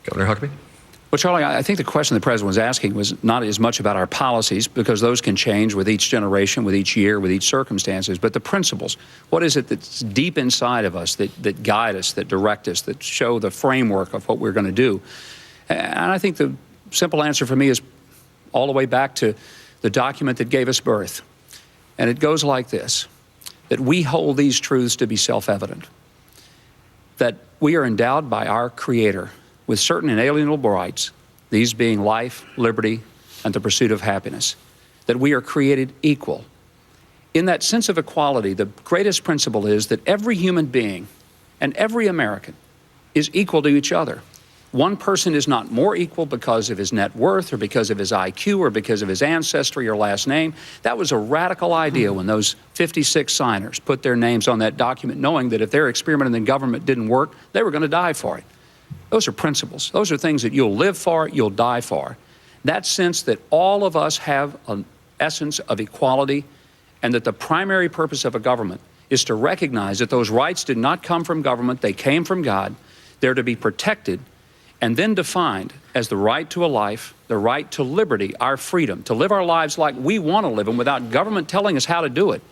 Governor Huckabee? Well, Charlie, I think the question the president was asking was not as much about our policies, because those can change with each generation, with each year, with each circumstances, but the principles. What is it that's deep inside of us that guide us, that direct us, that show the framework of what we're going to do? And I think the simple answer for me is all the way back to the document that gave us birth. And it goes like this, that we hold these truths to be self-evident, that we are endowed by our Creator with certain inalienable rights, these being life, liberty, and the pursuit of happiness, that we are created equal. In that sense of equality, the greatest principle is that every human being and every American is equal to each other. One person is not more equal because of his net worth or because of his IQ or because of his ancestry or last name. That was a radical idea when those 56 signers put their names on that document, knowing that if their experiment in the government didn't work, they were going to die for it. Those are principles. Those are things that you'll live for, you'll die for. That sense that all of us have an essence of equality, and that the primary purpose of a government is to recognize that those rights did not come from government, they came from God. They're to be protected and then defined as the right to a life, the right to liberty, our freedom, to live our lives like we want to live them without government telling us how to do it.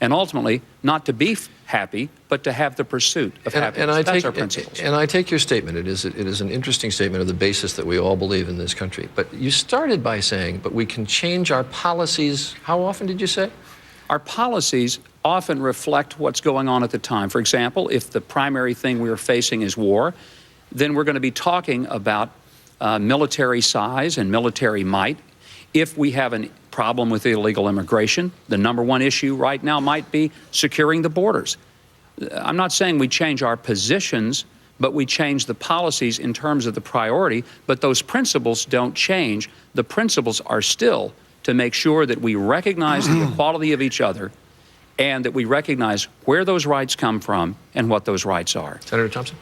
And ultimately, not to be happy, but to have the pursuit of happiness. That's our principles. And I take your statement. It is an interesting statement of the basis that we all believe in this country. But you started by saying, but we can change our policies. How often did you say? Our policies often reflect what's going on at the time. For example, if the primary thing we're facing is war, then we're going to be talking about military size and military might. If we have a problem with illegal immigration, the number one issue right now might be securing the borders. I'm not saying we change our positions, but we change the policies in terms of the priority, but those principles don't change. The principles are still to make sure that we recognize the equality of each other and that we recognize where those rights come from and what those rights are. Senator Thompson?